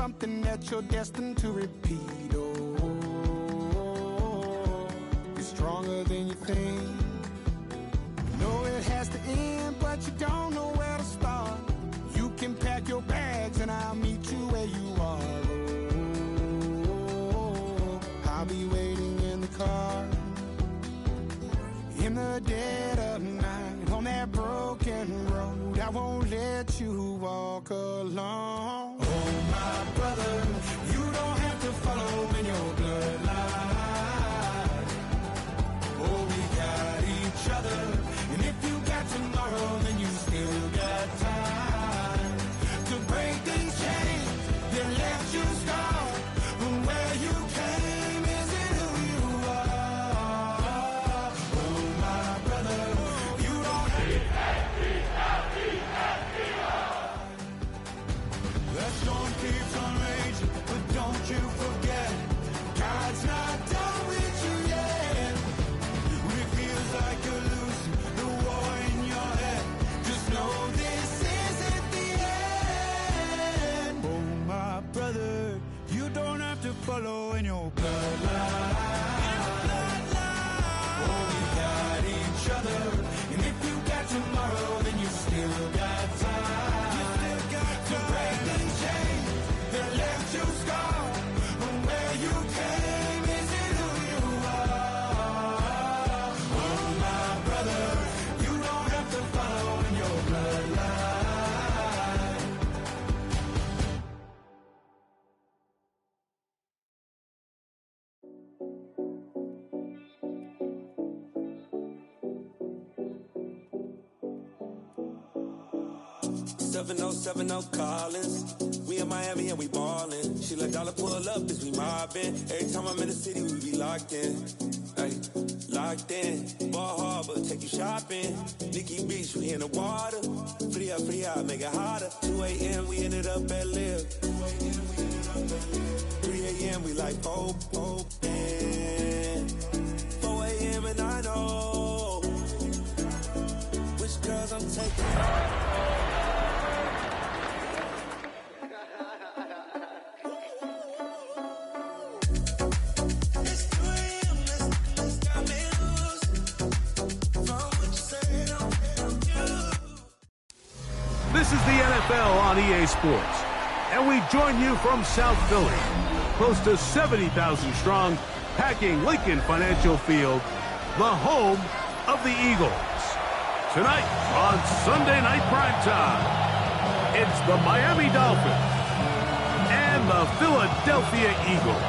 something that you're destined to repeat. Oh, it's stronger than you think. Know it has to end, but you don't know where to start. You can pack your bags and I'll meet you where you are. Oh, I'll be waiting in the car. In the dead of night, on that broken road, I won't let you walk alone. Oh, my brother, you don't have to follow in your bloodline. Oh, we got each other, and if you got tomorrow, then you still got time to break these chains that left you scarred. From where you came isn't who you are. Oh, my brother, you don't have the storm keeps on raging, but don't you forget, God's not done with you yet. When it feels like you're losing the war in your head, just know this isn't the end. Oh, my brother, you don't have to follow in your bloodline. Oh, we got each other, and if you got tomorrow, then you still got time. You still got to break these chains that left you scarred. From where you came isn't who you are. Oh, my brother, you don't have to follow in your bloodline. Seven oh Collins. We in Miami and we ballin'. She let dollar pull up as we mobbin'. Every time I'm in the city, we be locked in. Ay, locked in. Ball Harbor, take you shopping. Nikki Beach, we in the water. Free up, make it hotter. 2 a.m. we ended up at Live. 3 a.m. we like Pope. 4 a.m. and I know which girls I'm taking. This is the NFL on EA Sports, and we join you from South Philly, close to 70,000 strong, packing Lincoln Financial Field, the home of the Eagles. Tonight on Sunday Night Primetime, it's the Miami Dolphins and the Philadelphia Eagles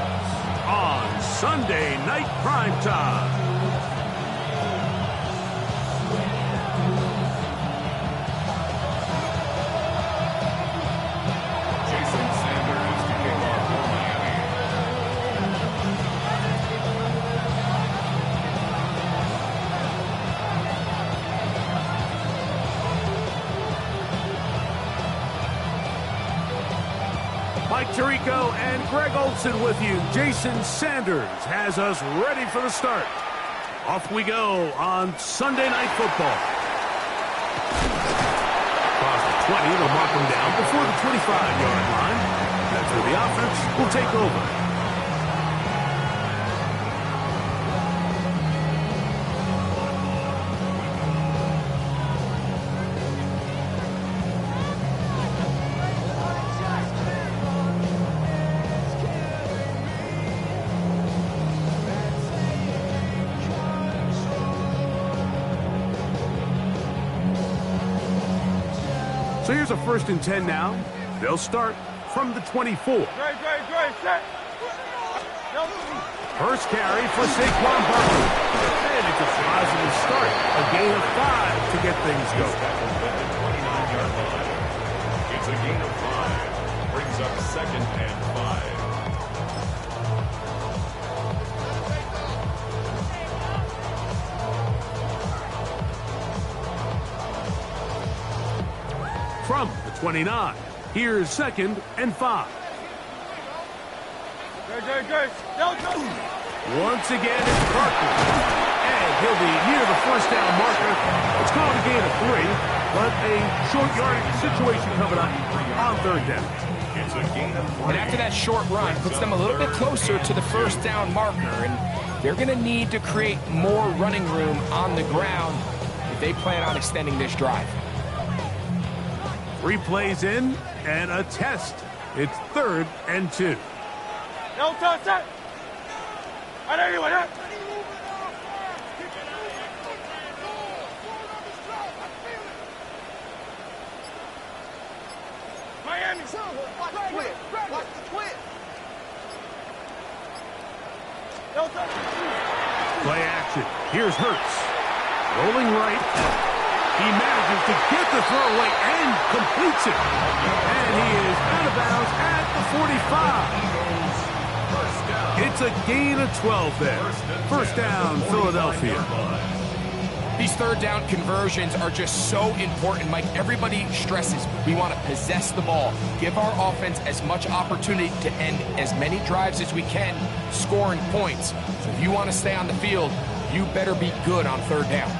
on Sunday Night Primetime. Mike Tirico and Greg Olson with you. Jason Sanders has us ready for the start. Off we go on Sunday Night Football. Across the 20, they'll mark them down before the 25-yard line. That's where the offense will take over. So here's a 1st and 10 now. They'll start from the 24. First carry for Saquon Barkley. And it's a positive start. A gain of 5 to get things going. It's a gain of 5. Brings up 2nd and 5. From the 29, here's 2nd and 5. Once again, it's Barkley. And he'll be near the 1st down marker. It's called a gain of 3, but a short yardage situation coming up on 3rd down. It's a gain of 3. And after that short run, puts them a little bit closer to the first down marker. And they're going to need to create more running room on the ground if they plan on extending this drive. 3 plays in and a test. It's 3rd and 2. Play action. Here's Hurts. Rolling right. He manages to get the throw away and completes it. And he is out of bounds at the 45. It's a gain of 12 there. First down, Philadelphia. These third down conversions are just so important, Mike. Everybody stresses we want to possess the ball, give our offense as much opportunity to end as many drives as we can, scoring points. So if you want to stay on the field, you better be good on third down.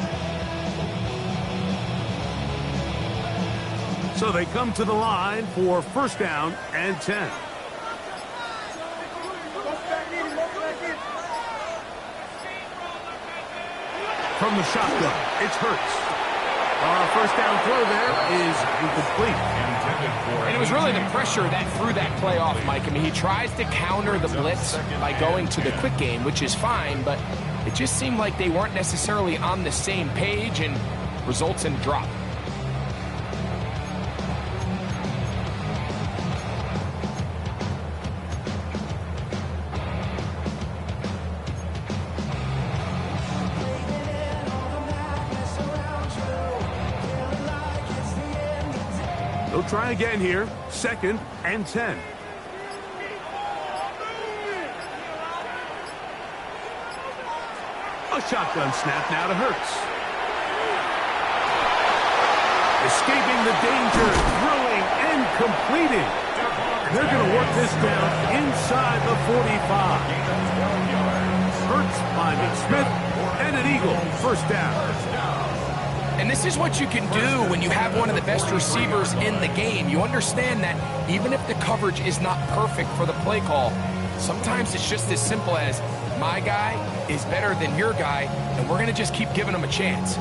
So they come to the line for first down and 10. From the shotgun, it's Hurts. First down throw there is incomplete. And it was really the pressure that threw that play off, Mike. I mean, he tries to counter the blitz by going to the quick game, which is fine, but it just seemed like they weren't necessarily on the same page and results in a drop. They'll try again here. 2nd and 10. A shotgun snap now to Hurts. Escaping the danger, throwing and completing. They're going to work this down inside the 45. Hurts finding Smith and an eagle. First down. And this is what you can do when you have one of the best receivers in the game. You understand that even if the coverage is not perfect for the play call, sometimes it's just as simple as my guy is better than your guy, and we're going to just keep giving him a chance.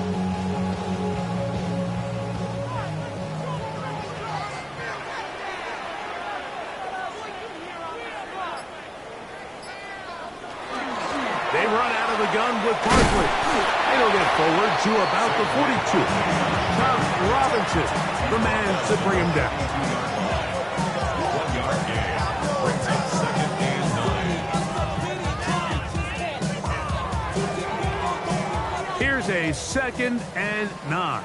They run out of the gun with Barkley. It'll get forward to about the 42. Tom Robinson, the man to bring him down. 1-yard gain. Brings up 2nd and 9. Here's a 2nd and 9.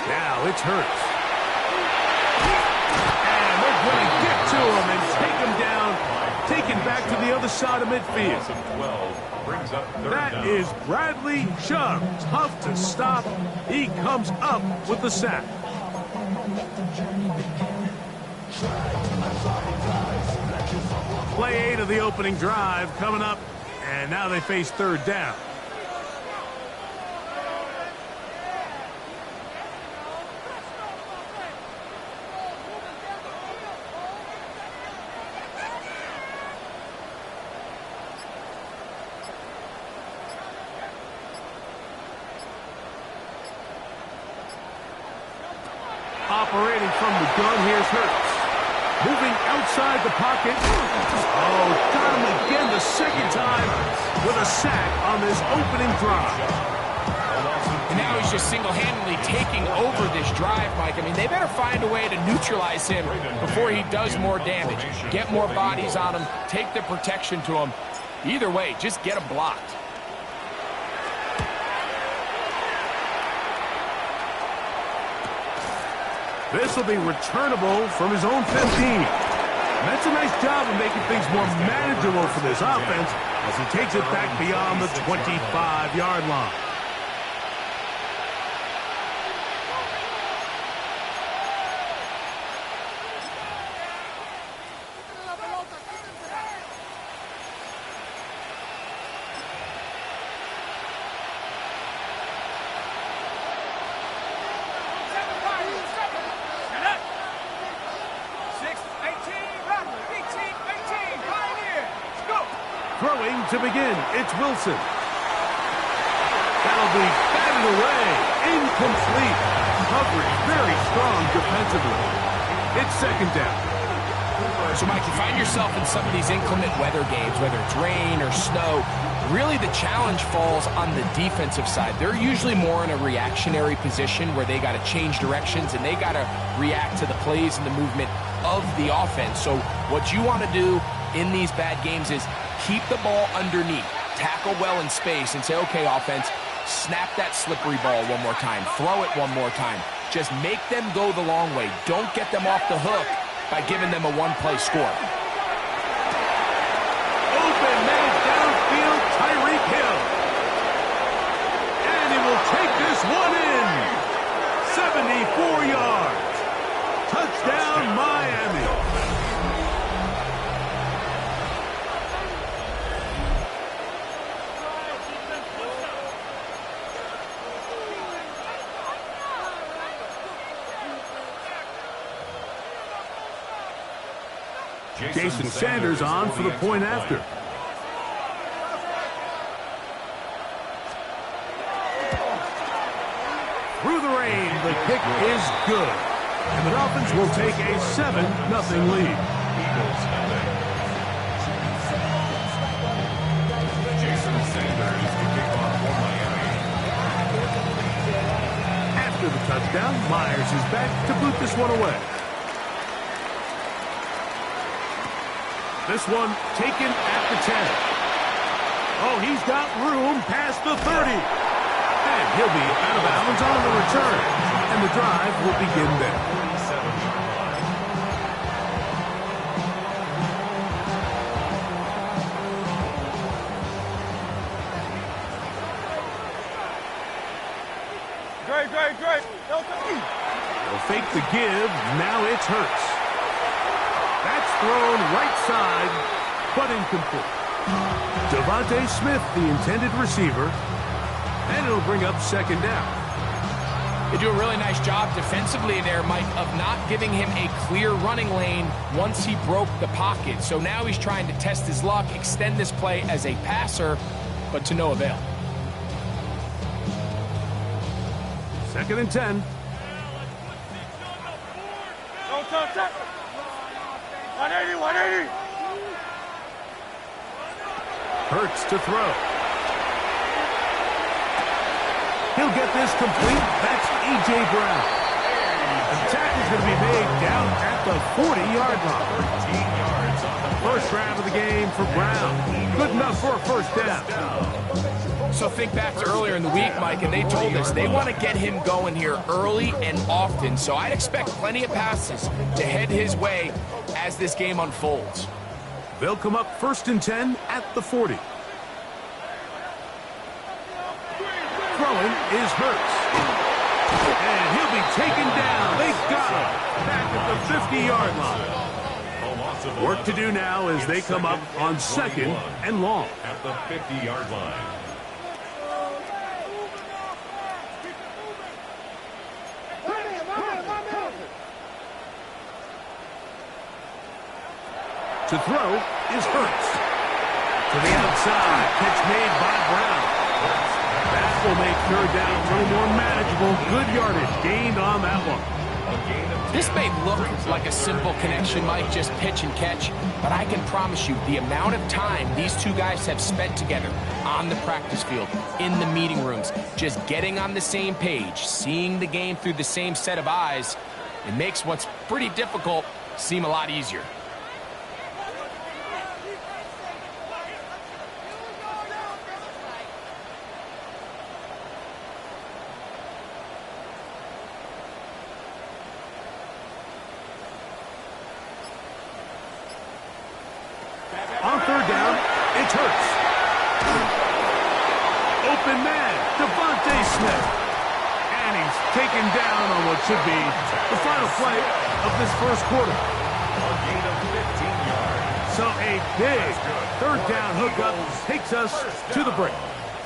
Now it's Hurts. And they're going to get to him and take him down, taken back to the other side of midfield. 12 brings up 3rd That down. is Bradley Chubb. Tough to stop. He comes up with the sack. Play 8 of the opening drive coming up, and now they face 3rd down. Operating from the gun, here's Hurts. Moving outside the pocket. Oh, got him again the 2nd time with a sack on this opening drive. And now he's just single-handedly taking over this drive, Mike. I mean, they better find a way to neutralize him before he does more damage. Get more bodies on him, take the protection to him. Either way, just get him blocked. This will be returnable from his own 15. That's a nice job of making things more manageable for this offense as he takes it back beyond the 25-yard line. Throwing to begin, it's Wilson. That'll be batted away. Incomplete. Coverage very strong defensively. It's second down. So, Mike, you find yourself in some of these inclement weather games, whether it's rain or snow, really the challenge falls on the defensive side. They're usually more in a reactionary position where they got to change directions and they got to react to the plays and the movement of the offense. So what you want to do in these bad games is keep the ball underneath, tackle well in space, and say, okay, offense, snap that slippery ball one more time, throw it one more time. Just make them go the long way. Don't get them off the hook by giving them a one-play score. Open man downfield, Tyreek Hill. And he will take this one in. 74 yards. Touchdown, Miami. Jason Sanders on for the point after. Through the rain, the kick is good. And the Dolphins will take a 7-0 lead. Jason Sanders to kick off for Miami. After the touchdown, Myers is back to boot this one away. This one taken at the 10. Oh, he's got room past the 30. And he'll be out of bounds on the return. And the drive will begin there. Great. They'll fake the give. Now it's Hurts. That's thrown right side, but incomplete. Devontae Smith, the intended receiver, and it'll bring up second down. They do a really nice job defensively there, Mike, of not giving him a clear running lane once he broke the pocket. So now he's trying to test his luck, extend this play as a passer, but to no avail. Second and 10. Don't touch that. 180. Hurts to throw. He'll get this complete. That's A.J. Brown. The tackle is going to be made down at the 40-yard line. 13 yards on the First grab of the game for Brown. Good enough for a first down. So think back to earlier in the week, Mike, and they told us they want to get him going here early and often. So I'd expect plenty of passes to head his way as this game unfolds. They'll come up first and 10 at the 40. Throwing is Hurts. And he'll be taken down. They got him back at the 50-yard line. Work to do now as they come up on second and long. At the 50-yard line. To throw is Hurts. To the outside. Catch made by Brown. That will make third down a little more manageable. Good yardage gained on that one. This may look like a simple connection, Mike, just pitch and catch, but I can promise you the amount of time these two guys have spent together on the practice field, in the meeting rooms, just getting on the same page, seeing the game through the same set of eyes, it makes what's pretty difficult seem a lot easier. On third down, it's Hurts. Open man, Devontae Smith. And he's taken down on what should be the final play of this first quarter. A gain of 15 yards. So a big third down hookup takes us to the break.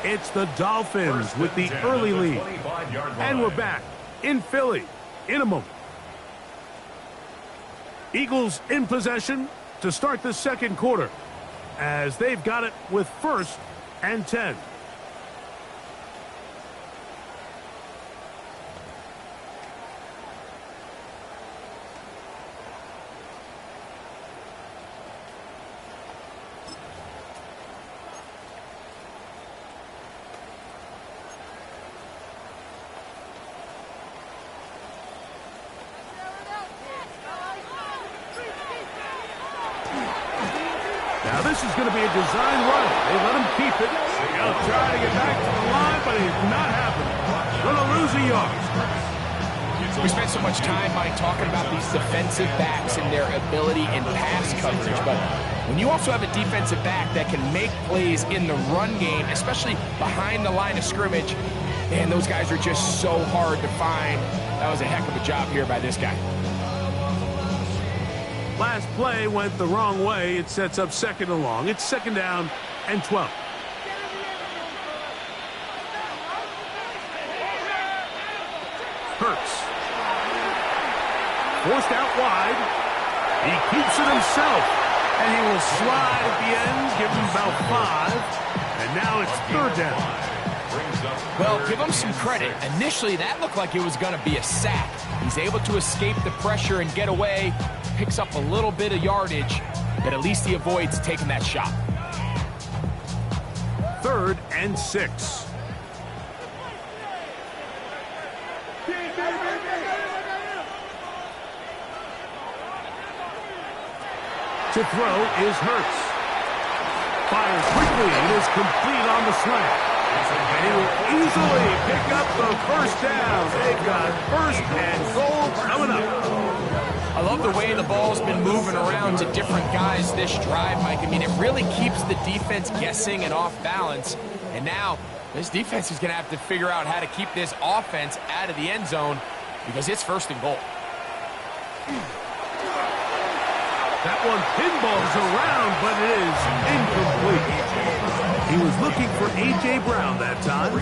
It's the Dolphins with the early lead. And we're back in Philly in a moment. Eagles in possession to start the second quarter. as they've got it with 1st and 10. Now this is going to be a design run. They let him keep it. He'll try to get back to the line, but it's not happening. Going to lose a yard. We spent so much time, Mike, talking about these defensive backs and their ability in pass coverage, but when you also have a defensive back that can make plays in the run game, especially behind the line of scrimmage, man, those guys are just so hard to find. That was a heck of a job here by this guy. Last play went the wrong way. It sets up 2nd and long. It's 2nd down and 12. Hurts. Forced out wide. He keeps it himself. And he will slide at the end, give him about 5. And now it's 3rd down. Well, give him some credit. Initially, that looked like it was going to be a sack. He's able to escape the pressure and get away. Picks up a little bit of yardage, but at least he avoids taking that shot. 3rd and 6. To throw is Hurts. Fires quickly and is complete on the slant. And he will easily pick up the 1st down. They've got 1st and goal coming up. I love the way the ball's been moving around to different guys this drive, Mike. I mean, it really keeps the defense guessing and off balance. And now this defense is going to have to figure out how to keep this offense out of the end zone because it's 1st and goal. That one pinballs around, but it is incomplete. He was looking for A.J. Brown that time.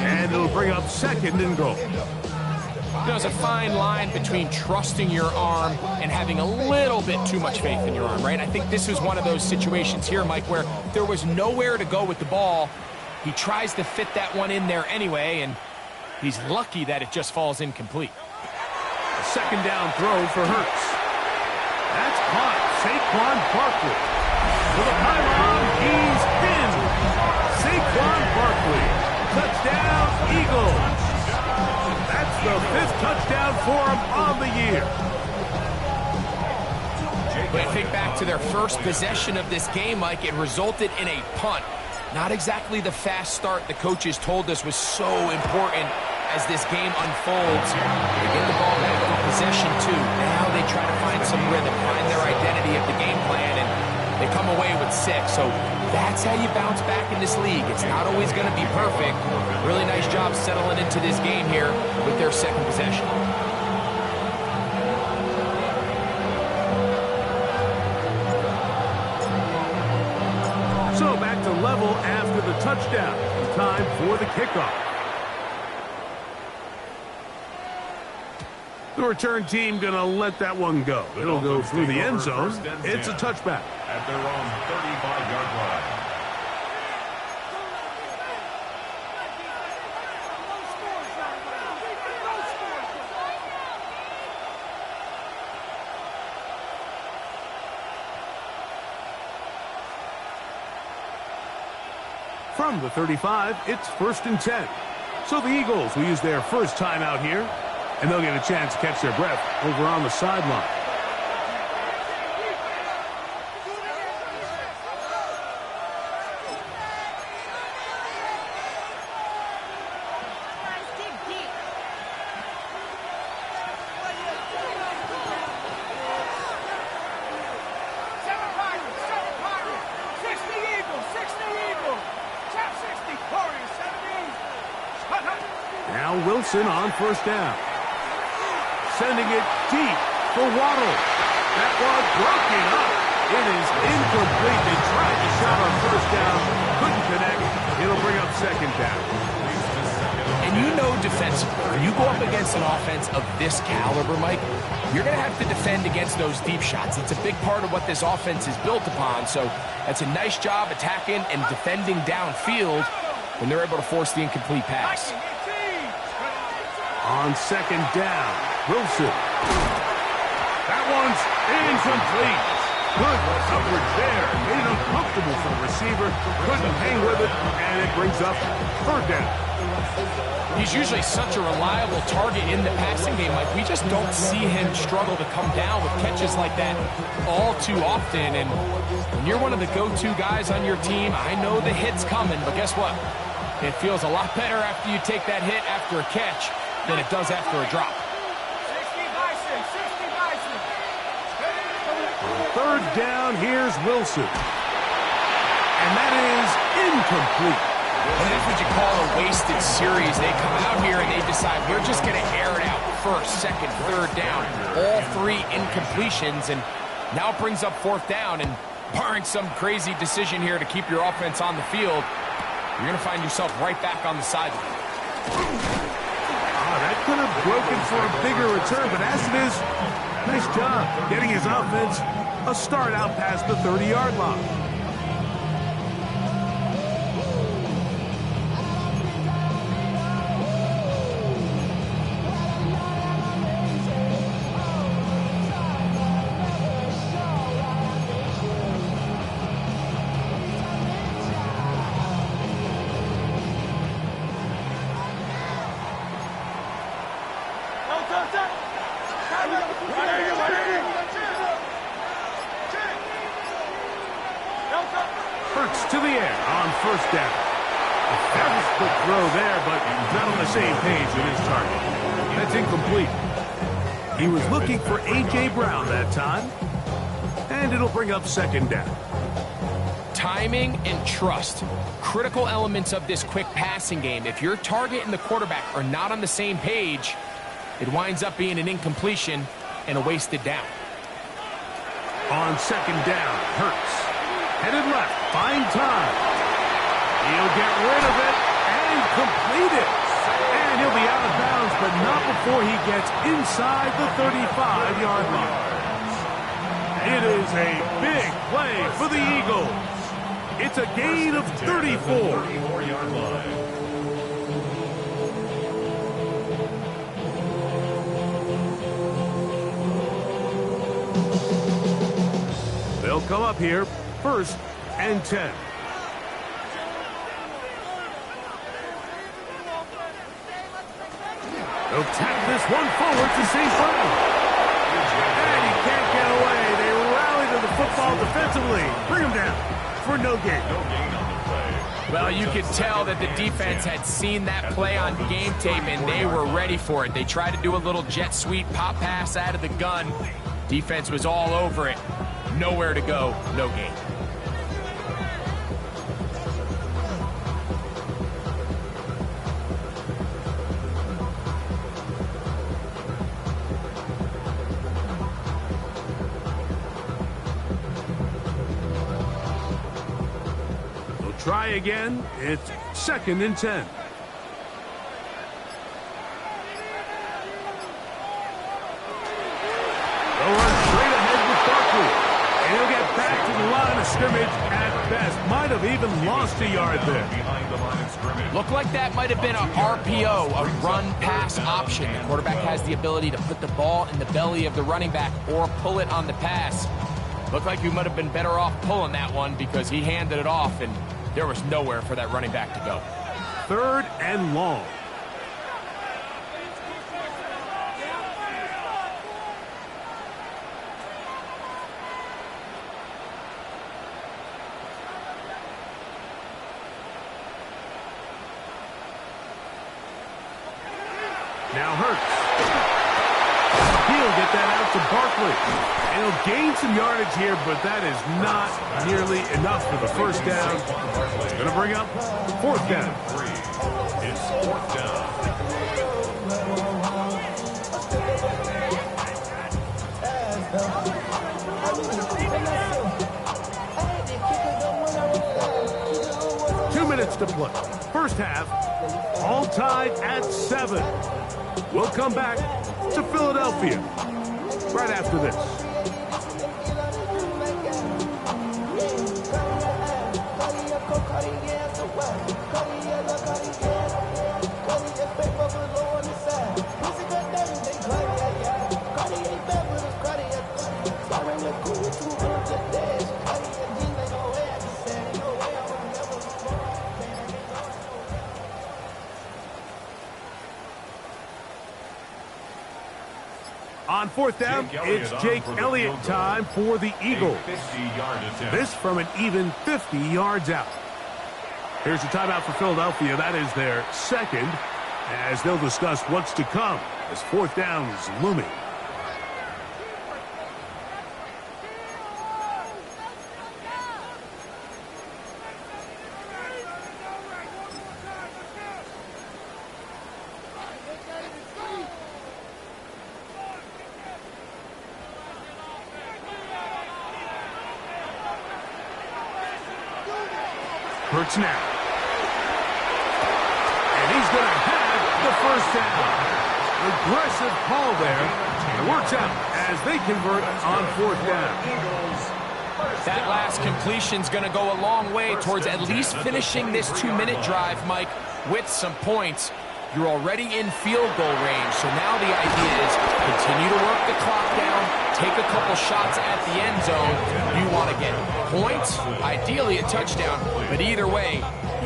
And it'll bring up 2nd and goal. There's a fine line between trusting your arm and having a little bit too much faith in your arm, right? I think this is one of those situations here, Mike, where there was nowhere to go with the ball. He tries to fit that one in there anyway, and he's lucky that it just falls incomplete. 2nd down throw for Hurts. That's caught. Saquon Barkley. To the pylon, he's pinned. Saquon Barkley. Touchdown, Eagles. That's the 5th touchdown for him on the year. When I think back to their first possession of this game, Mike, it resulted in a punt. Not exactly the fast start the coaches told us was so important as this game unfolds. They get the ball back for possession 2. Now they try to find some rhythm, find their identity of the game plan, and they come away with 6. So that's how you bounce back in this league. It's not always going to be perfect. Really nice job settling into this game here with their 2nd possession. So back to level after the touchdown. Time for the kickoff. The return team going to let that one go. It'll go through the end zone. It's a touchback. At their own 35-yard line. From the 35, it's 1st and 10. So the Eagles will use their first timeout here, and they'll get a chance to catch their breath over on the sideline. Now Wilson on 1st down. Sending it deep for Waddle. That one broken up. It is incomplete. They tried the shot on 1st down. Couldn't connect. It'll bring up 2nd down. And And you know defensively, when you go up against an offense of this caliber, Mike, you're going to have to defend against those deep shots. It's a big part of what this offense is built upon. So that's a nice job attacking and defending downfield when they're able to force the incomplete pass. On second down, Wilson. That one's incomplete. Good coverage there. Made it uncomfortable for the receiver. Couldn't hang with it, and it brings up third down. He's usually such a reliable target in the passing game. Like, we just don't see him struggle to come down with catches like that all too often. And when you're one of the go-to guys on your team, I know the hit's coming, but guess what? It feels a lot better after you take that hit after a catch than it does after a drop. Third down, here's Wilson. And that is incomplete. And that's what you call a wasted series. They come out here and they decide, we're just going to air it out first, second, third down. All three incompletions, and now it brings up fourth down. And barring some crazy decision here to keep your offense on the field, you're going to find yourself right back on the sideline. That could have broken for a bigger return, but as it is, nice job getting his offense a start out past the 30-yard line. Hurts to the air on first down. That was a good throw there, but not on the same page with his target. That's incomplete. He was looking for A.J. Brown that time, and it'll bring up second down. Timing and trust, critical elements of this quick passing game. If your target and the quarterback are not on the same page, it winds up being an incompletion and a wasted down. On second down, Hurts. Headed left, fine time. He'll get rid of it and complete it. And he'll be out of bounds, but not before he gets inside the 35-yard line. It is a big play for the Eagles. It's a gain of 34. 34-yard line. They'll come up here, first and 10. They'll tap this one forward to St. Brown. And he can't get away. They rally to the football defensively. Bring him down for no gain. Well, you could tell that the defense had seen that play on game tape, and they were ready for it. They tried to do a little jet sweep pop pass out of the gun. Defense was all over it. Nowhere to go, no gain. They'll try again. It's second and 10. Scrimmage at best. Might have even lost a yard there. Looked like that might have been a RPO, a run-pass option. The quarterback has the ability to put the ball in the belly of the running back or pull it on the pass. Looked like we might have been better off pulling that one because he handed it off and there was nowhere for that running back to go. Third and long. Now Hurts. He'll get that out to Barkley. And he'll gain some yardage here, but that is not nearly enough for the first down. It's going to bring up fourth down. It's fourth down. Two 2 minutes to play. First half, all tied at 7. We'll come back to Philadelphia right after this. On fourth down, it's Jake Elliott time for the Eagles. This from an even 50 yards out. Here's the timeout for Philadelphia. That is their second, as they'll discuss what's to come as fourth down is looming. Hurts now. And he's going to have the first down. Aggressive call there. It works out as they convert on fourth down. That last completion's going to go a long way towards at least finishing this 2-minute drive, Mike, with some points. You're already in field goal range, so now the idea is continue to work the clock down, take a couple shots at the end zone. You want to get points, ideally a touchdown, but either way,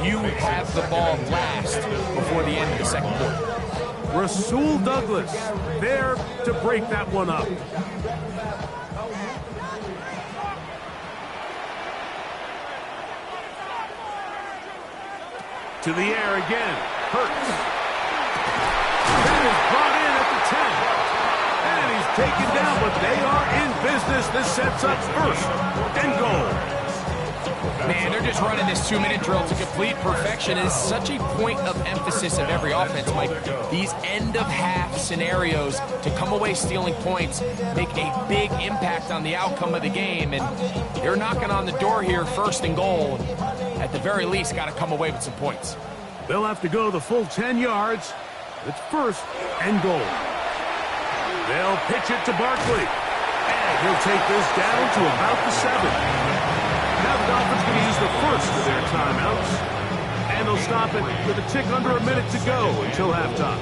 you have the ball last before the end of the second quarter. Rasul Douglas there to break that one up. To the air again. Hurts. That is brought in at the 10. And he's taken down, but they are in business. This sets up first and goal. Man, they're just running this 2-minute drill to complete perfection. It's such a point of emphasis of every offense, Mike. These end-of-half scenarios to come away stealing points make a big impact on the outcome of the game. And they're knocking on the door here, first and goal. At the very least, got to come away with some points. They'll have to go the full 10 yards. It's first and goal. They'll pitch it to Barkley. And he'll take this down to about the 7. Now the Dolphins going to use the first of their timeouts. And they'll stop it with a tick under a minute to go until halftime.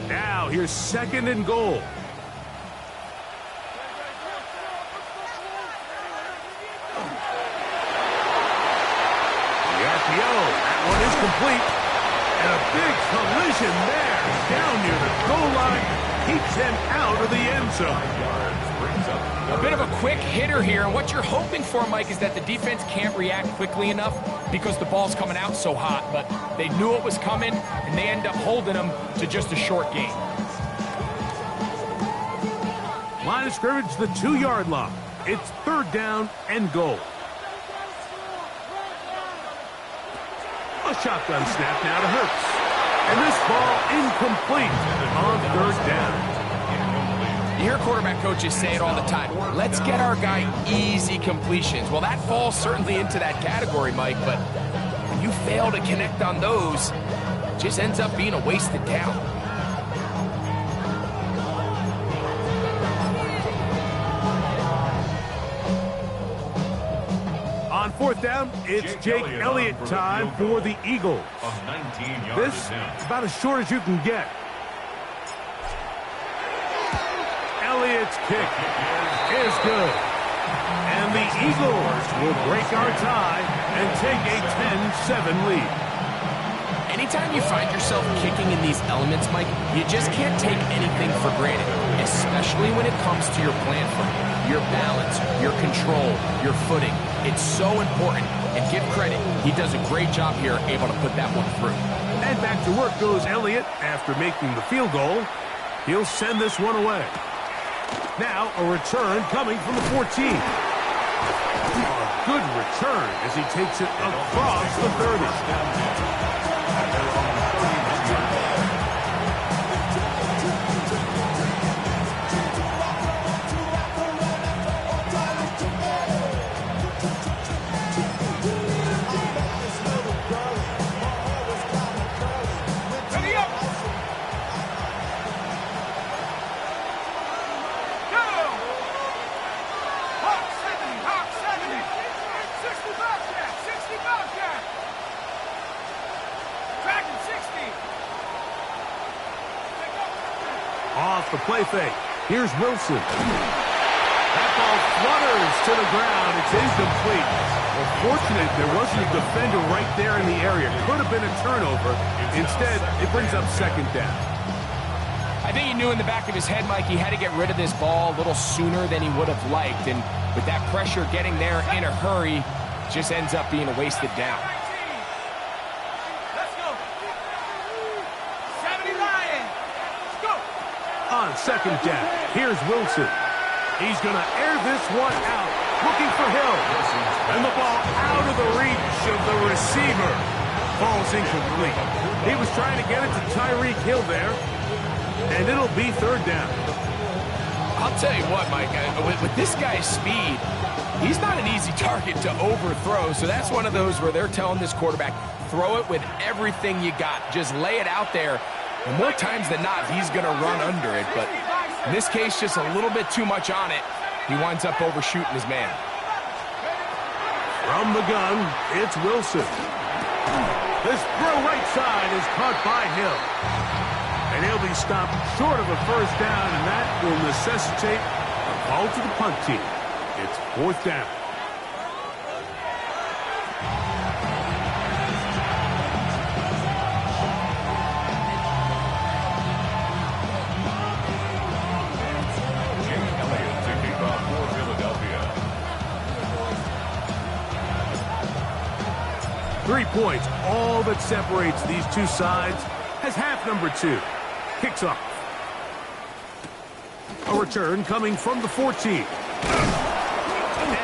Now here's second and goal. That one is complete. And a big collision there. Down near the goal line. Keeps him out of the end zone. A bit of a quick hitter here. And what you're hoping for, Mike, is that the defense can't react quickly enough because the ball's coming out so hot. But they knew it was coming, and they end up holding them to just a short gain. Line of scrimmage, the 2-yard line. It's third down and goal. A shotgun snap now to Hurts. And this ball incomplete on third down. You hear quarterback coaches say it all the time. Let's get our guy easy completions. Well, that falls certainly into that category, Mike, but when you fail to connect on those, it just ends up being a wasted down. On fourth down, it's Jake Elliott time for the Eagles. This is about as short as you can get. Elliott's kick is good. And the Eagles will break our tie and take a 10-7 lead. Anytime you find yourself kicking in these elements, Mike, you just can't take anything for granted, especially when it comes to your plan footing, your balance, your control, your footing. It's so important, and give credit, he does a great job here able to put that one through. And back to work goes Elliott after making the field goal. He'll send this one away. Now a return coming from the 14. A good return as he takes it across the 30. Off the play fake. Here's Wilson. That ball flutters to the ground. It's incomplete. Well, fortunate there wasn't a defender right there in the area. Could have been a turnover. Instead, it brings up second down. I think he knew in the back of his head, Mike, he had to get rid of this ball a little sooner than he would have liked. And with that pressure getting there in a hurry, just ends up being a wasted down. Let's go. 70 Lions. Let's go. On second down, here's Wilson. He's going to air this one out, looking for Hill. And the ball out of the reach of the receiver. Falls incomplete. He was trying to get it to Tyreek Hill there. And it'll be third down. I'll tell you what, Mike, with this guy's speed, he's not an easy target to overthrow. So that's one of those where they're telling this quarterback, throw it with everything you got. Just lay it out there. And more times than not, he's going to run under it. But in this case, just a little bit too much on it. He winds up overshooting his man. From the gun, it's Wilson. This throw right side is caught by Hill. And he'll be stopped short of a first down, and that will necessitate a call to the punt team. It's fourth down. Jake Elliott to kick off for Philadelphia. 3 points, all that separates these two sides, has half number 2. Kicks off. A return coming from the 14.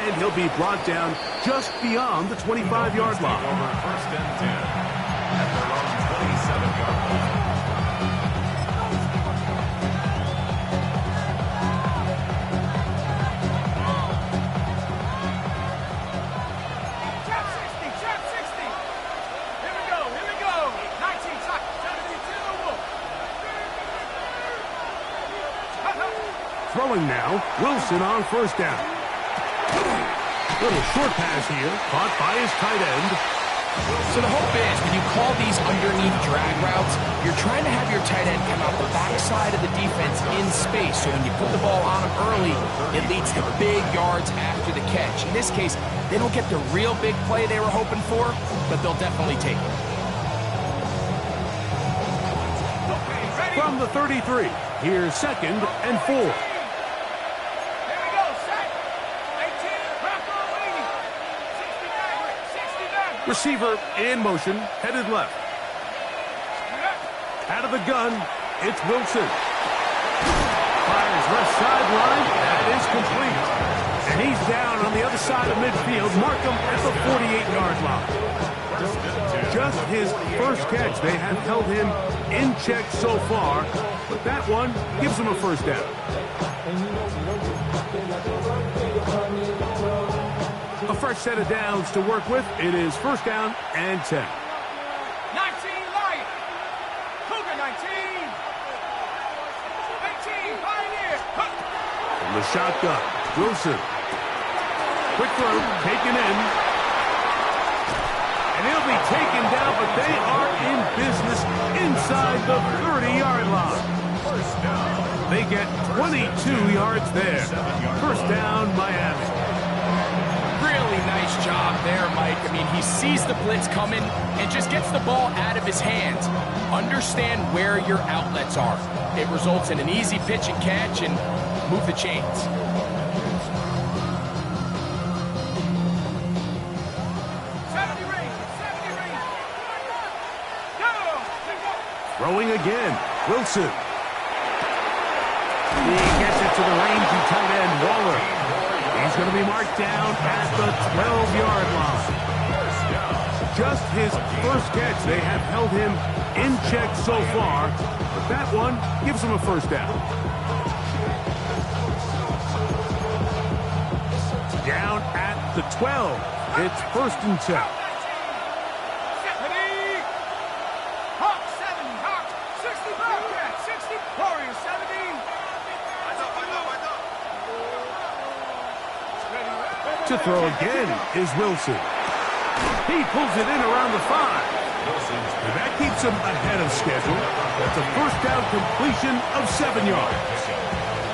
And he'll be brought down just beyond the 25-yard line. Over first and 10 at their own 27-yard line. Throwing now, Wilson on first down. Little short pass here, caught by his tight end. So the hope is when you call these underneath drag routes, you're trying to have your tight end come out the backside of the defense in space. So when you put the ball on him early, it leads to big yards after the catch. In this case, they don't get the real big play they were hoping for, but they'll definitely take it. From the 33, here's second and 4. Receiver in motion, headed left. Out of the gun, it's Wilson. Fires left sideline, that is complete. And he's down on the other side of midfield. Mark him at the 48-yard line. Just his first catch. They have held him in check so far, but that one gives him a first down. A fresh set of downs to work with. It is first down and 10. 19 Lions. Cougar 19. 18 Pioneer. From the shotgun, Wilson. Quick throw, taken in. And he'll be taken down, but they are in business inside the 30-yard line. They get 22 yards there. First down, Miami. Really nice job there, Mike. I mean, he sees the blitz coming and just gets the ball out of his hands. Understand where your outlets are. It results in an easy pitch and catch and move the chains. Throwing again, Wilson. He gets it to the rangy tight end, Waller. He's going to be marked down at the 12-yard line. Just his first catch. They have held him in check so far, but that one gives him a first down. Down at the 12. It's first and 10. To throw again is Wilson. He pulls it in around the 5. And that keeps him ahead of schedule. That's a first down completion of 7 yards.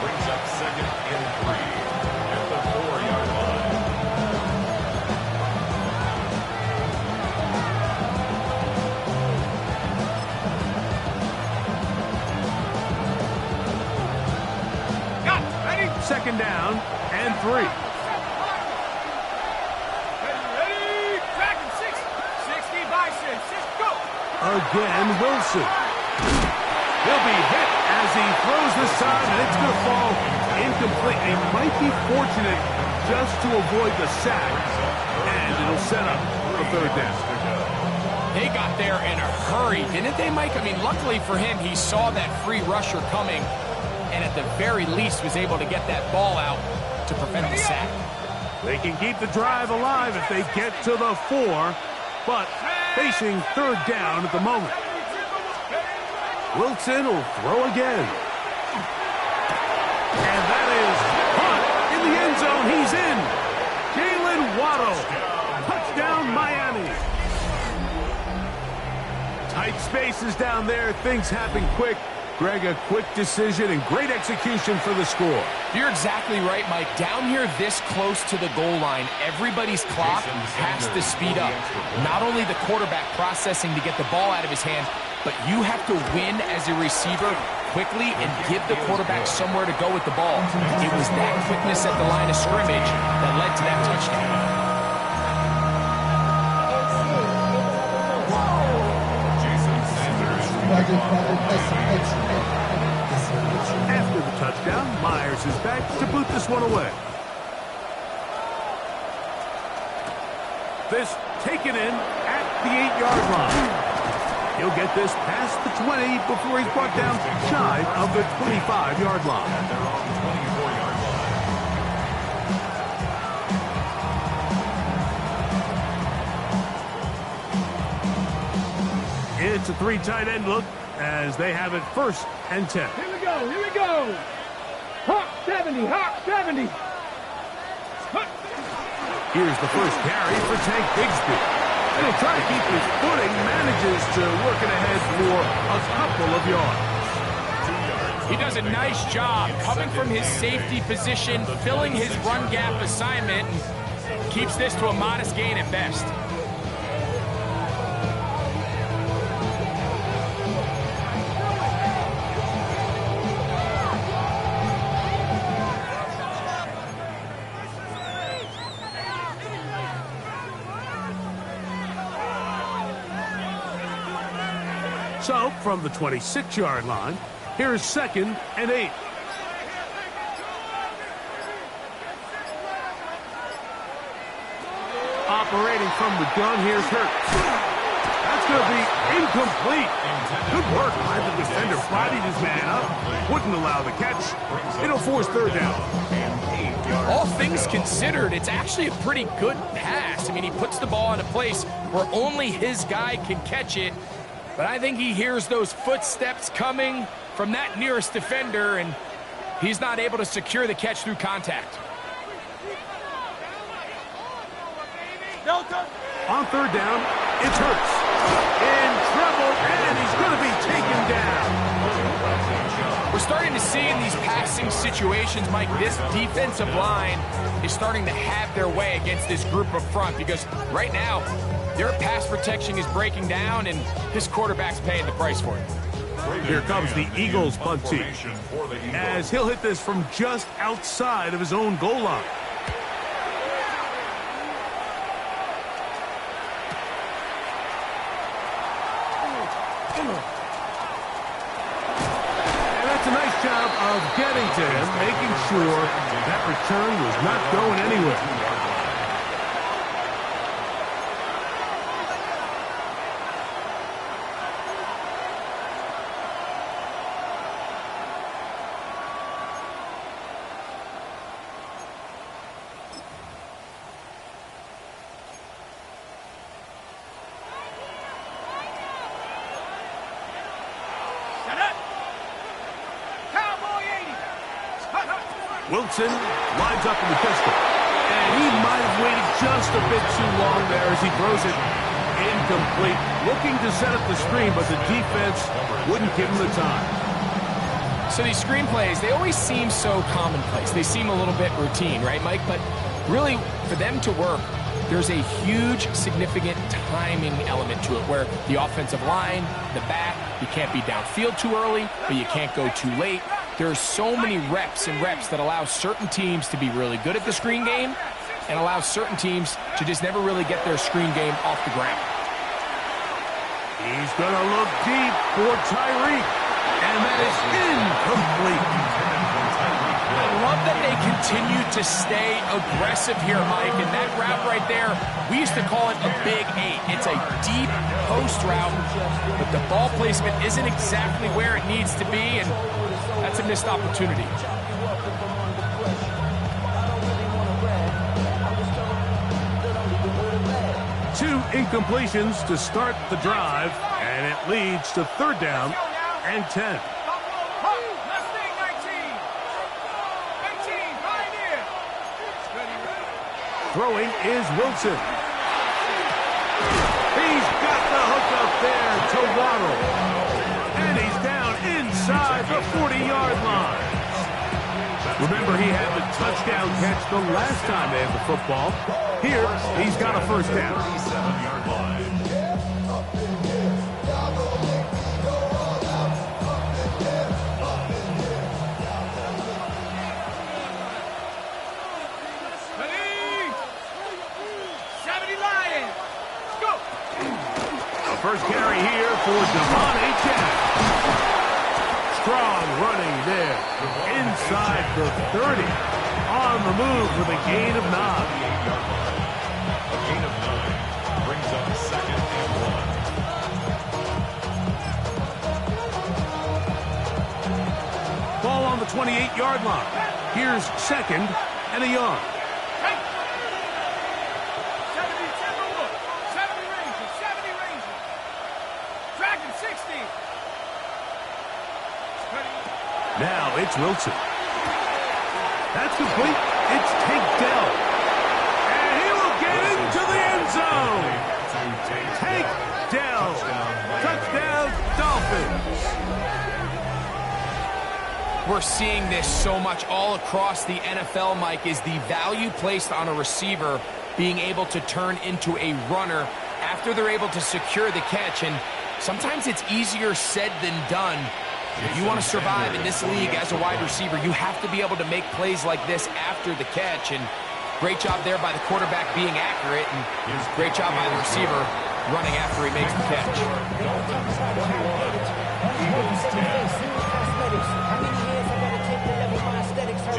Brings up second and 3 at the 4-yard line. Got it. Ready? Second down and 3. Ready? Tracking 60. 60 by 6. Go. Again, Wilson. He'll be hit as he throws this time, and it's going to fall incomplete. He might be fortunate just to avoid the sack, and it'll set up a third down. They got there in a hurry, didn't they, Mike? I mean, luckily for him, he saw that free rusher coming, and at the very least was able to get that ball out to prevent the sack. They can keep the drive alive if they get to the 4, but facing third down at the moment. Wilson will throw again. And that is caught in the end zone. He's in. Jalen Waddle. Touchdown, Miami. Tight spaces down there. Things happen quick. Greg, a quick decision and great execution for the score. You're exactly right, Mike. Down here this close to the goal line, everybody's clock has to speed up. Not only the quarterback processing to get the ball out of his hand, but you have to win as a receiver quickly and give the quarterback somewhere to go with the ball. It was that quickness at the line of scrimmage that led to that touchdown. After the touchdown, Myers is back to boot this one away. This taken in at the 8-yard line. He'll get this past the 20 before he's brought down shy of the 25-yard line. It's a 3 tight end look as they have it first and 10. Here we go. Hawk 70. Here's the first carry for Tank Bigsby. And he'll try to keep his footing, manages to work it ahead for a couple of yards. He does a nice job coming from his safety position, filling his run gap assignment, and keeps this to a modest gain at best. So, from the 26-yard line, here's second and 8. Operating from the gun, here's Hurts. That's going to be incomplete. Good work by the defender. Bodied his man up. Wouldn't allow the catch. It'll force third down. All things considered, it's actually a pretty good pass. I mean, he puts the ball in a place where only his guy can catch it. But I think he hears those footsteps coming from that nearest defender, and he's not able to secure the catch through contact. On third down, it's Hurts. In trouble, and he's going to be taken down. We're starting to see in these passing situations, Mike, this defensive line is starting to have their way against this group up front, because right now, their pass protection is breaking down, and this quarterback's paying the price for it. Here comes the Eagles punt team, as he'll hit this from just outside of his own goal line. And that's a nice job of getting to him, making sure that return was not going anywhere. Wilson lines up in the pistol. And he might have waited just a bit too long there as he throws it Incomplete. Looking to set up the screen, but the defense wouldn't give him the time. So these screen plays, they always seem so commonplace. They seem a little bit routine, right, Mike? But really, for them to work, there's a huge, significant timing element to it where the offensive line, the back, you can't be downfield too early, but you can't go too late. There's so many reps and reps that allow certain teams to be really good at the screen game and allow certain teams to just never really get their screen game off the ground. He's going to look deep for Tyreek, and that is incomplete. I love that they continue to stay aggressive here, Mike, and that route right there, we used to call it a big 8. It's a deep post route, but the ball placement isn't exactly where it needs to be, and that's a missed opportunity. Two incompletions to start the drive, and it leads to 3rd down and 10. Throwing is Wilson. He's got the hook up there to Waddle. And he's down inside the 40-yard line. Remember, he had the touchdown catch the last time they had the football. Here, he's got a 1st down. 37-yard line. First carry here for Devon Achane. Strong running there. Inside the 30. On the move with a gain of 9. A gain of 9 brings up 2nd and 1. Ball on the 28-yard line. Here's 2nd and a yard. Now it's Wilson. That's complete. It's Tank Dell. And he will get into the end zone. Tank Dell. Touchdown, Dolphins. We're seeing this so much all across the NFL, Mike, is the value placed on a receiver being able to turn into a runner after they're able to secure the catch. And sometimes it's easier said than done. If you want to survive in this league as a wide receiver, you have to be able to make plays like this after the catch. And great job there by the quarterback being accurate, and great job by the receiver running after he makes the catch. Dolphins 21, Eagles 10.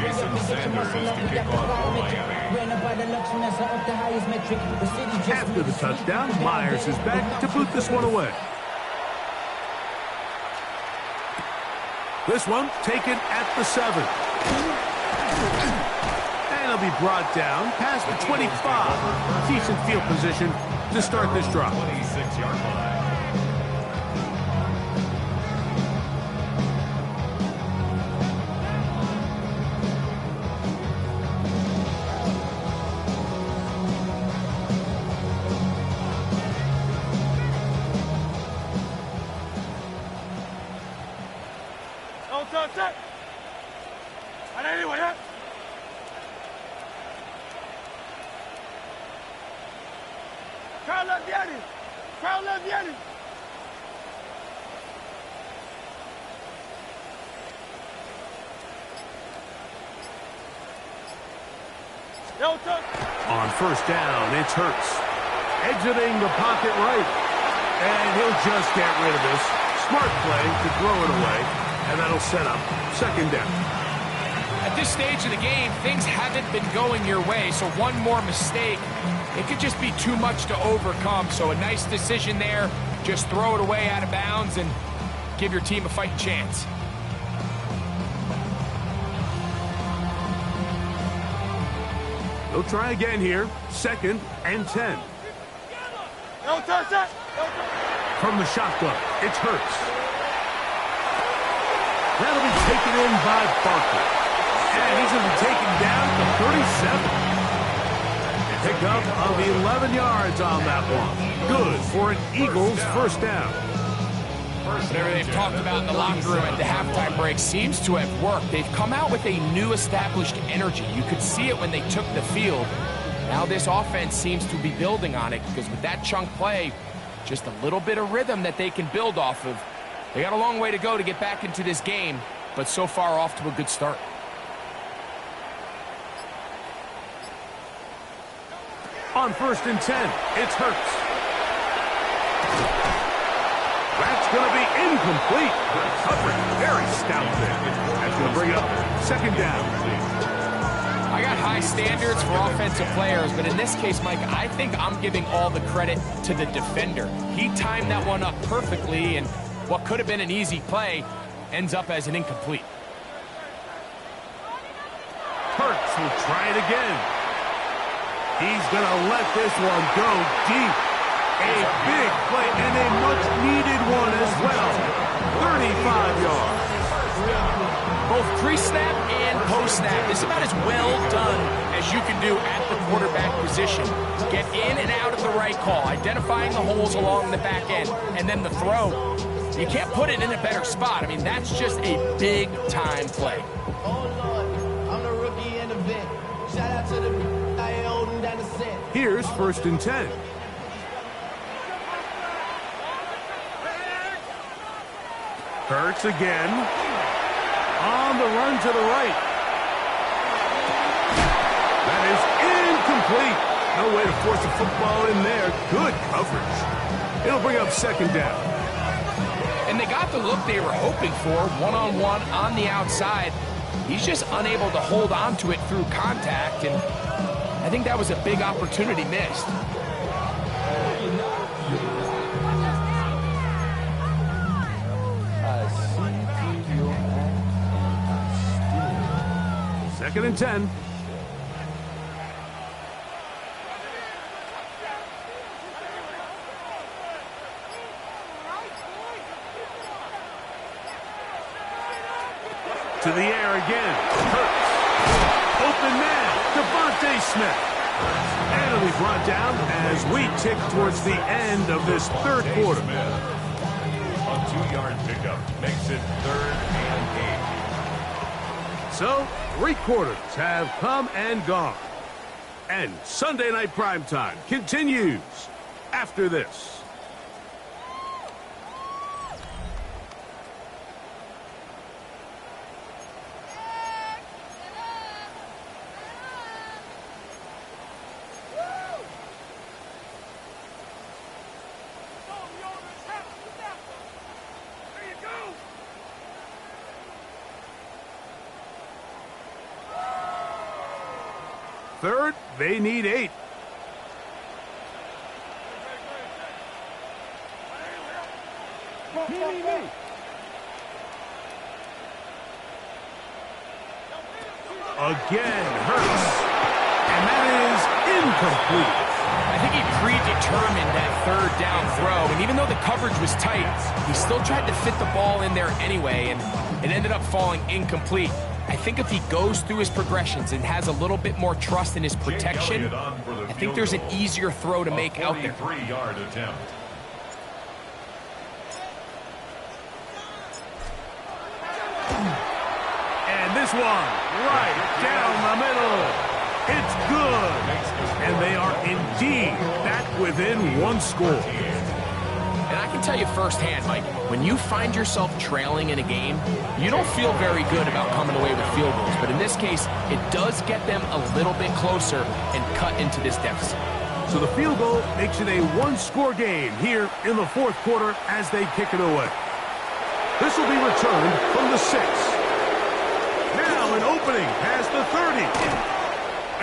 Jason Sanders is to kick off for Miami. After the touchdown, Myers is back to boot this one away. This one taken at the 7. And he'll be brought down past the 25. Decent field position to start this drive. 26-yard line. On 1st down, it's Hurts. Exiting the pocket right. And he'll just get rid of this. Smart play to throw it away. And that'll set up 2nd down. At this stage of the game, things haven't been going your way, so one more mistake, it could just be too much to overcome. So a nice decision there. Just throw it away out of bounds and give your team a fighting chance. They'll try again here. 2nd and 10. From the shotgun, it's Hurts. That'll be taken in by Barkley. And he's going to be taken down to 37. Pickup of 11 yards on that one. Good for an Eagles first down. Whatever they've talked about in the locker room at the halftime break seems to have worked. They've come out with a new established energy. You could see it when they took the field. Now this offense seems to be building on it because with that chunk play, just a little bit of rhythm that they can build off of. They got a long way to go to get back into this game, but so far off to a good start. On 1st and 10, it's Hurts. That's going to be incomplete. Coverage very stout there. That's going to bring up 2nd down. I got high standards for offensive players, but in this case, Mike, I think I'm giving all the credit to the defender. He timed that one up perfectly, and what could have been an easy play ends up as an incomplete. Hurts will try it again. He's going to let this one go deep. A big play and a much-needed one as well. 35 yards. Both pre-snap and post-snap. It's about as well done as you can do at the quarterback position. Get in and out of the right call, identifying the holes along the back end, and then the throw. You can't put it in a better spot. I mean, that's just a big-time play. I'm the rookie in the vet. Shout out to the I holding down the set. Here's 1st and 10. Hurts again. On the run to the right. That is incomplete. No way to force the football in there. Good coverage. It'll bring up 2nd down. And they got the look they were hoping for, one-on-one on the outside. He's just unable to hold on to it through contact, and I think that was a big opportunity missed. Second and 10. To the air again. Hurts. Open man. Devontae Smith. And it'll be brought down as we tick towards the end of this 3rd quarter. A 2-yard pickup makes it 3rd and 8. So, 3 quarters have come and gone. And Sunday Night Primetime continues after this. Third, they need 8. Again, Hurts. And that is incomplete. I think he predetermined that 3rd down throw, and even though the coverage was tight, he still tried to fit the ball in there anyway, and it ended up falling incomplete. I think if he goes through his progressions and has a little bit more trust in his protection, I think there's an easier throw to make out there. 43-yard attempt. And this one, right down the middle. It's good. And they are indeed back within 1 score. And I can tell you firsthand, Mike, when you find yourself trailing in a game, you don't feel very good about coming away with field goals. But in this case, it does get them a little bit closer and cut into this deficit. So the field goal makes it a 1-score game here in the 4th quarter as they kick it away. This will be returned from the 6. Now an opening past the 30.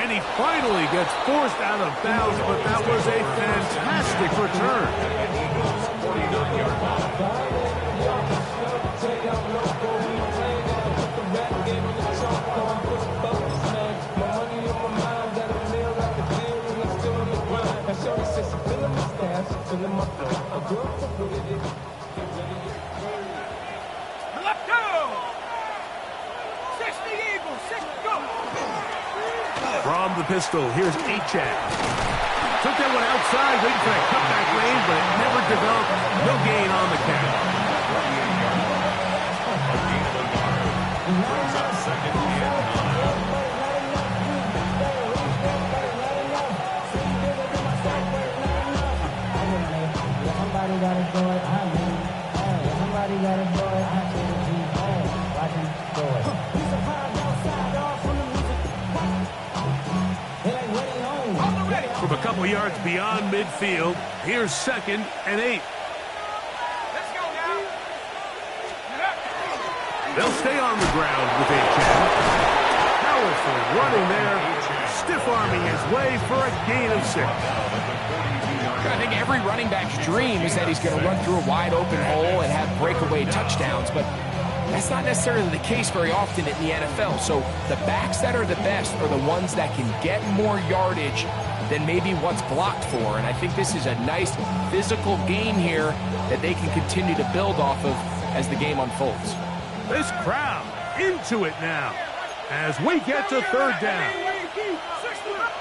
And he finally gets forced out of bounds, but that was a fantastic return. Let's go! 60 Eagles, 6 go! From the pistol. Here's Achad. Took that one outside, waiting for that cutback lane, but it never developed. No gain on the catch. A gain of a yard. Brings up second and 9. Somebody gotta do it, I mean. Hey, somebody gotta do it, I see the G. Hey, watch him do it. He's a hard outside, all from the music. It ain't ready on. From a couple yards beyond midfield, here's second and 8. Let's go now. They'll stay on the ground with Achad. Powerful running there, stiff-arming his way for a gain of 6. I think every running back's dream is that he's going to run through a wide open hole and have breakaway touchdowns, but that's not necessarily the case very often in the NFL. So the backs that are the best are the ones that can get more yardage than maybe what's blocked for. And I think this is a nice physical game here that they can continue to build off of as the game unfolds. This crowd into it now as we get to third down.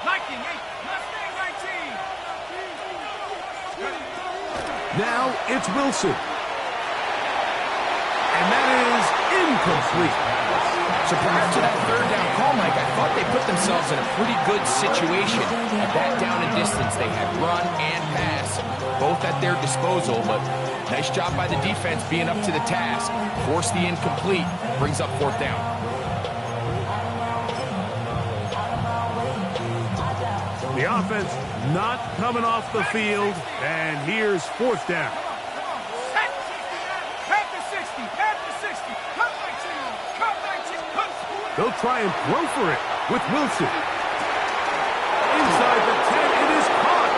19, 8. Now it's Wilson. And that is incomplete. So prior to that third down call, Mike, I thought they put themselves in a pretty good situation. At that down and distance, they had run and pass, both at their disposal, but nice job by the defense being up to the task. Force the incomplete, brings up fourth down. The offense not coming off the field, and here's fourth down. They'll try and throw for it with Wilson. Inside the 10, it is caught.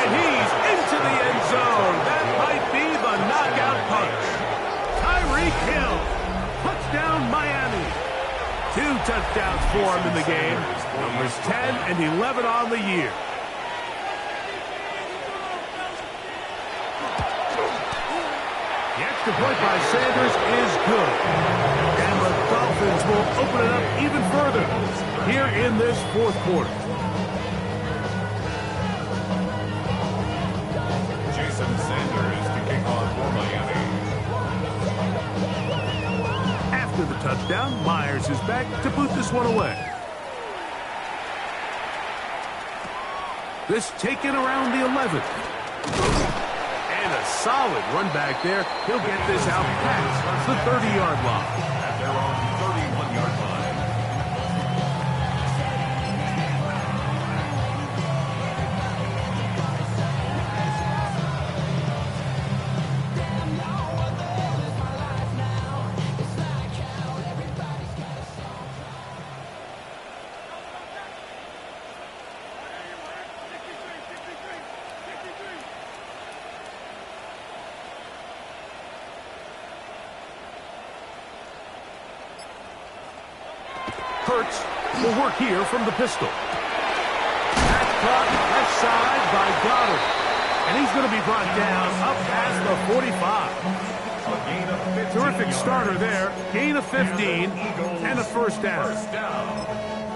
And he's into the end zone. That might be the knockout punch. Tyreek Hill. Touchdown, Miami. 2 touchdowns for him in the game. Numbers 10 and 11 on the year. The extra point by Sanders is good. And the Dolphins will open it up even further here in this fourth quarter. Jason Sanders to kick off for Miami. After the touchdown, Myers is back to boot this one away. This taken around the 11. And a solid run back there. He'll get this out past the 30-yard line. At their own 31-yard line. Hurts will work here from the pistol. That's caught left side by Goddard. And he's going to be brought down up past the 45. Terrific starter there. Gain of 15 and a first down.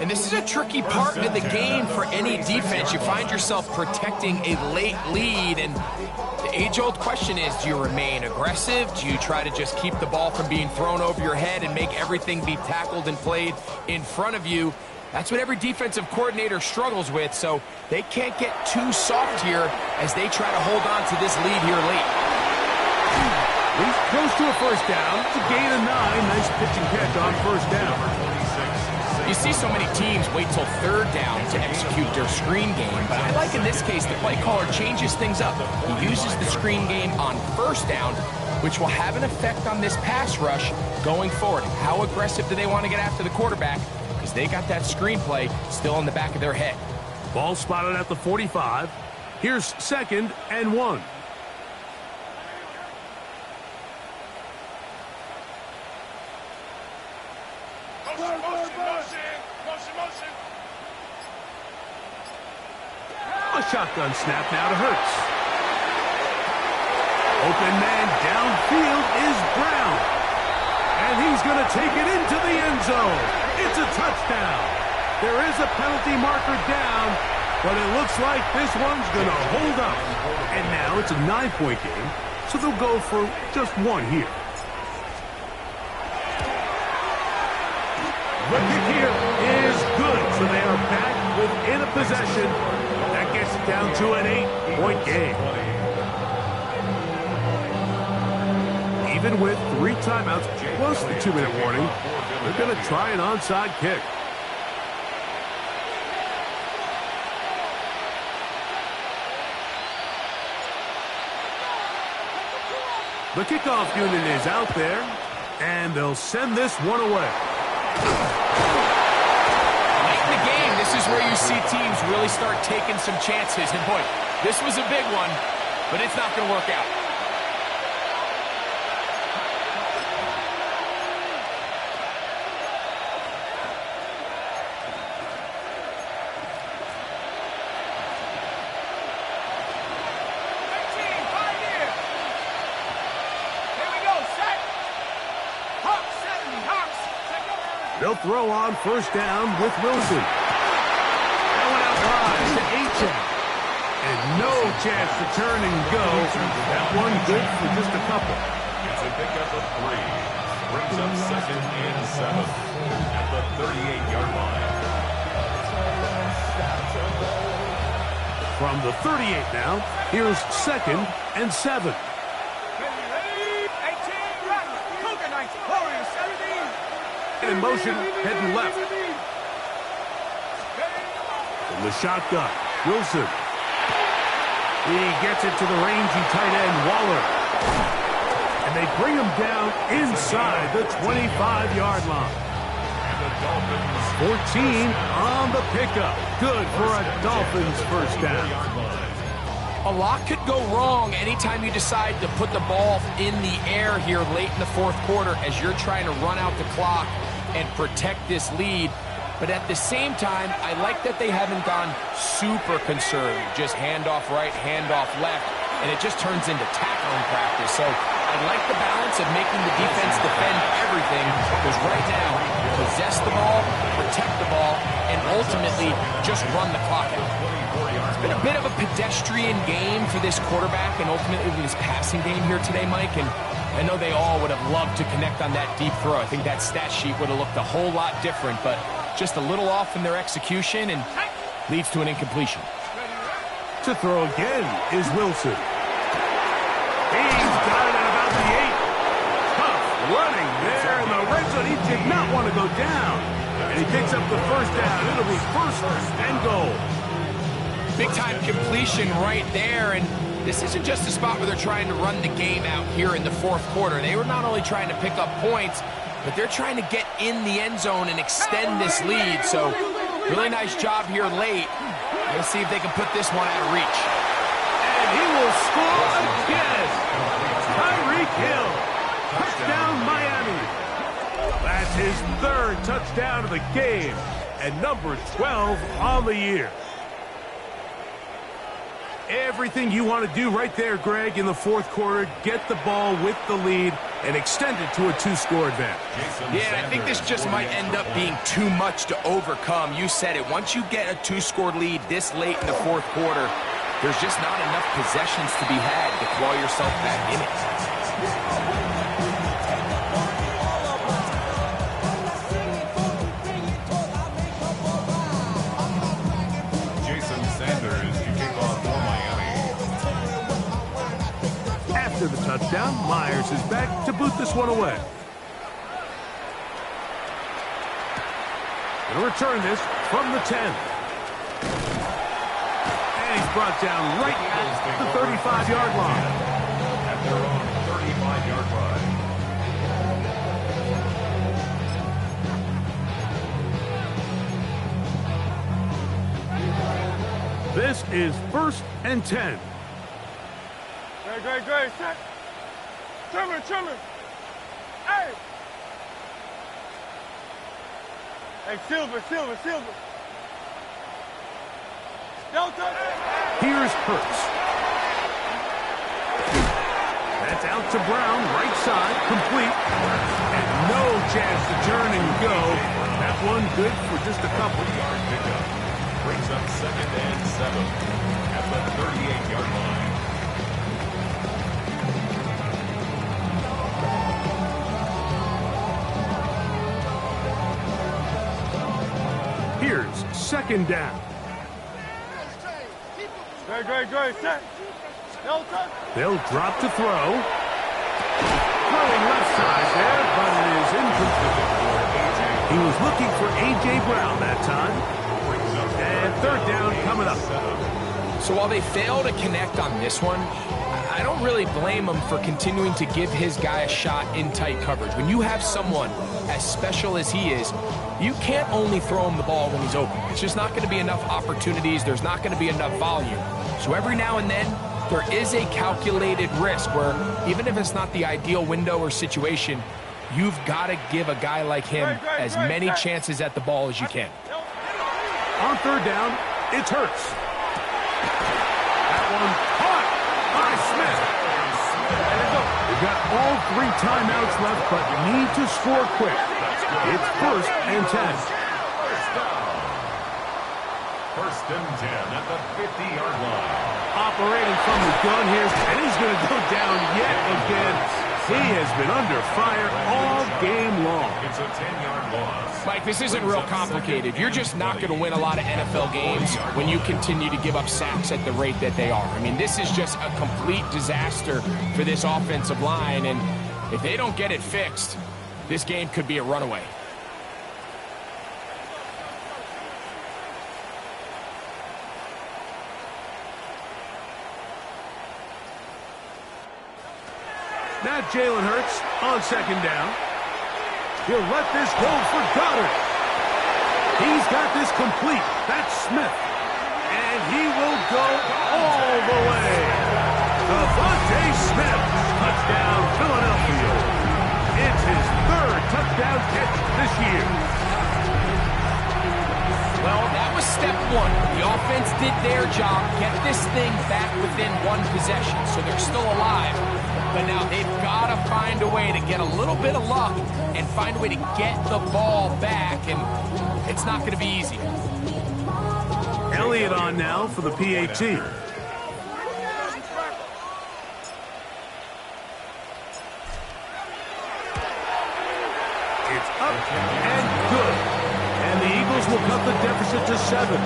And this is a tricky part of the game for any defense. You find yourself protecting a late lead, and the age-old question is, do you remain aggressive? Do you try to just keep the ball from being thrown over your head and make everything be tackled and played in front of you? That's what every defensive coordinator struggles with, so they can't get too soft here as they try to hold on to this lead here late. He's close to a first down. It's a gain of 9. Nice pitch and catch on first down. You see so many teams wait till third down to execute their screen game, but I like in this case the play caller changes things up. He uses the screen game on first down, which will have an effect on this pass rush going forward. How aggressive do they want to get after the quarterback? Because they got that screen play still in the back of their head. Ball spotted at the 45. Here's second and 1. A shotgun snap now to Hurts. Open man downfield is Brown. And he's going to take it into the end zone. It's a touchdown. There is a penalty marker down, but it looks like this one's going to hold up. And now it's a 9-point game, so they'll go for just one here. The kick here is good, so they are back within a possession. That gets it down to an 8-point game. Even with 3 timeouts plus the 2-minute warning, they're going to try an onside kick. The kickoff unit is out there, and they'll send this one away. Late in the game, this is where you see teams really start taking some chances. And boy, this was a big one, but it's not going to work out. They'll throw on first down with Wilson. That one out wide to Achen. And no chance to turn and go. That one good for just a couple. It's a pickup of 3. Brings up 2nd and 7 at the 38-yard line. From the 38 now, here's 2nd and 7. In motion, heading left. From the shotgun, Wilson. He gets it to the rangy tight end, Waller. And they bring him down inside the 25-yard line. And the Dolphins 14 on the pickup. Good for a Dolphins first down. A lot could go wrong anytime you decide to put the ball in the air here late in the 4th quarter as you're trying to run out the clock and protect this lead. But at the same time, I like that they haven't gone super conservative. Just handoff right, handoff left, and it just turns into tackling practice. So I like the balance of making the defense defend everything, because right now, possess the ball, protect the ball, and ultimately just run the clock out. It's been a bit of a pedestrian game for this quarterback and ultimately this passing game here today, Mike. And I know they all would have loved to connect on that deep throw. I think that stat sheet would have looked a whole lot different, but just a little off in their execution and leads to an incompletion. To throw again is Wilson. He's got it at about the 8. Tough running there in the red zone. He did not want to go down. And he picks up the first down. It'll be 1st and goal. Big-time completion right there, and this isn't just a spot where they're trying to run the game out here in the 4th quarter. They were not only trying to pick up points, but they're trying to get in the end zone and extend this lead. So really nice job here late. Let's see if they can put this one out of reach. And he will score again. Tyreek Hill. Touchdown, Miami. That's his 3rd touchdown of the game and number 12 on the year. Everything you want to do right there, Greg, in the 4th quarter. Get the ball with the lead and extend it to a 2-score advantage. Yeah, I think this just might end up being too much to overcome. You said it. Once you get a 2-score lead this late in the 4th quarter, there's just not enough possessions to be had to claw yourself back in it. After the touchdown, Myers is back to boot this one away. Going to return this from the 10. And he's brought down right at the 35-yard line. at their own 35-yard line. This is 1st and 10. Great. Set. Trimmer. Hey. Hey, Silver. Delta. Here's Hurts. That's out to Brown, right side, complete. And no chance to turn and go. That one good for just a couple. Yard pickup. Brings up 2nd and 7 at the 38-yard line. Here's 2nd down. Great. Set. They'll drop to throw. Throwing left side there, but it is incomplete. He was looking for A.J. Brown that time. And 3rd down coming up. So while they fail to connect on this one, I don't really blame him for continuing to give his guy a shot in tight coverage. When you have someone as special as he is, you can't only throw him the ball when he's open. It's just not going to be enough opportunities. There's not going to be enough volume. So every now and then, there is a calculated risk where even if it's not the ideal window or situation, you've got to give a guy like him as many chances at the ball as you can. On 3rd down, it's Hurts. That one caught by Smith. They've got all 3 timeouts left, but need to score quick. It's 1st and 10. 1st and 10 at the 50-yard line. Operating from the gun here, and he's going to go down yet again. He has been under fire all game long. It's a 10-yard loss. Mike, this isn't real complicated. You're just not going to win a lot of NFL games when you continue to give up sacks at the rate that they are. I mean, this is just a complete disaster for this offensive line, and if they don't get it fixed, this game could be a runaway. Now Jalen Hurts on 2nd down. He'll let this go for Goddard. He's got this complete. That's Smith. And he will go all the way. Devontae Smith. Touchdown, Philadelphia. It's his 3rd touchdown catch this year. Well, that was step 1. The offense did their job, get this thing back within 1 possession, so they're still alive. But now they've got to find a way to get a little bit of luck and find a way to get the ball back, and it's not going to be easy. Elliott on now for the PAT. It's up and good. And the Eagles will cut the deficit to 7.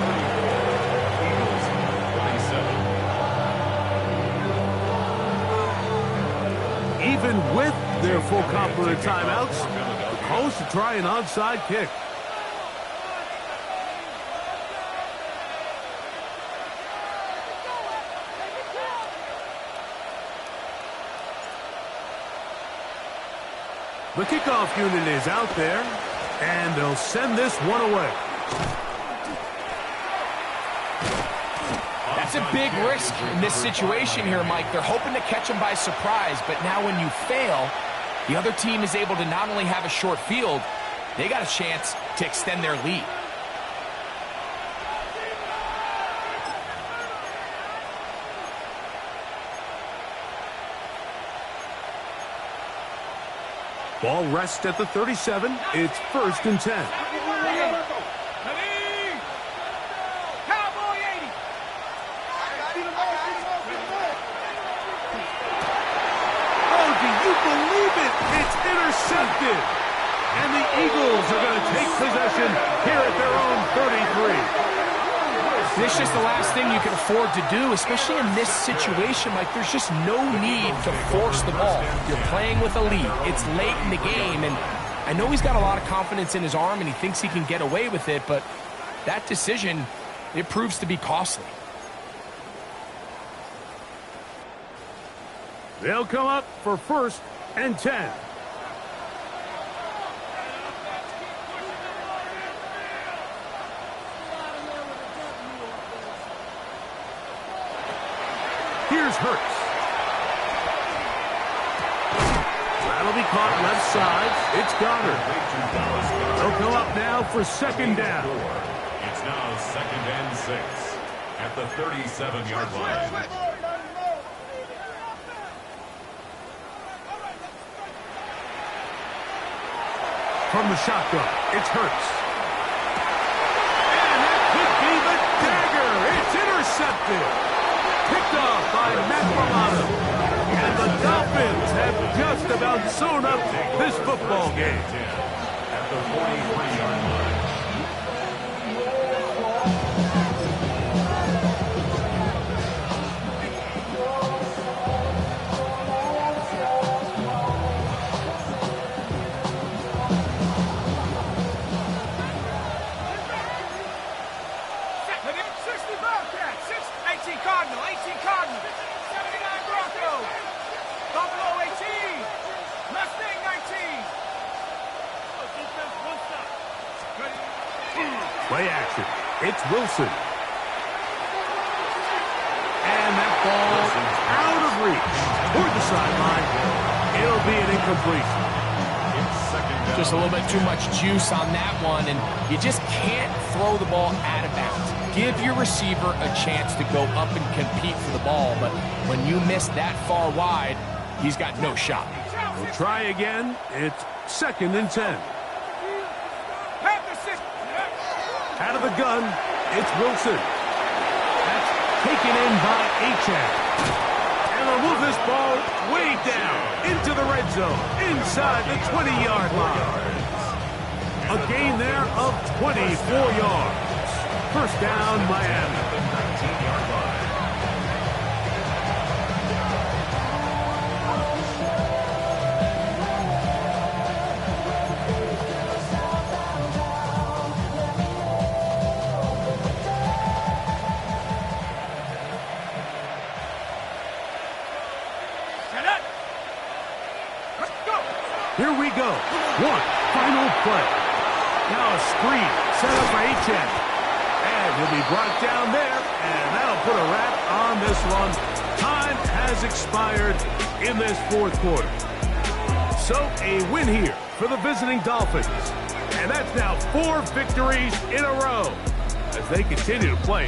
Even with their full complement of timeouts, the Colts to try an onside kick. The kickoff unit is out there, and they'll send this one away. That's a big risk in this situation here, Mike. They're hoping to catch him by surprise, but now when you fail, the other team is able to not only have a short field, they got a chance to extend their lead. Ball rests at the 37. It's 1st and 10. Intercepted. And the Eagles are going to take possession here at their own 33. It's just the last thing you can afford to do, especially in this situation. Like, there's just no need to force the ball. You're playing with a lead. It's late in the game, and I know he's got a lot of confidence in his arm, and he thinks he can get away with it, but that decision, it proves to be costly. They'll come up for 1st and 10. Here's Hurts. That'll be caught left side. It's Goddard. They'll come up now for 2nd down. It's now 2nd and 6 at the 37-yard line. From the shotgun, it's Hurts. intercepted. Picked off by Matt Milano. And the Dolphins have just about sewn up this football game. At the 43-yard line. Cardinal, 18 Cardinal, 79 Broncos, Buffalo 18, Mustang 19. Play action. It's Wilson. And that ball out of reach. Toward the sideline. It'll be an incompletion. Just a little bit too much juice on that one, and you just can't throw the ball out of bounds. Give your receiver a chance to go up and compete for the ball, but when you miss that far wide, he's got no shot. We'll try again. It's 2nd and 10. Out of the gun, it's Wilson. That's taken in by Achane. And they'll move this ball way down into the red zone, inside the 20-yard line. A gain there of 24 yards. First down, Miami. At the 19-yard line. Here we go. One final play. Now a screen set up for Achane. And he'll be brought down there, and that'll put a wrap on this one. Time has expired in this 4th quarter. So a win here for the visiting Dolphins. And that's now 4 victories in a row as they continue to play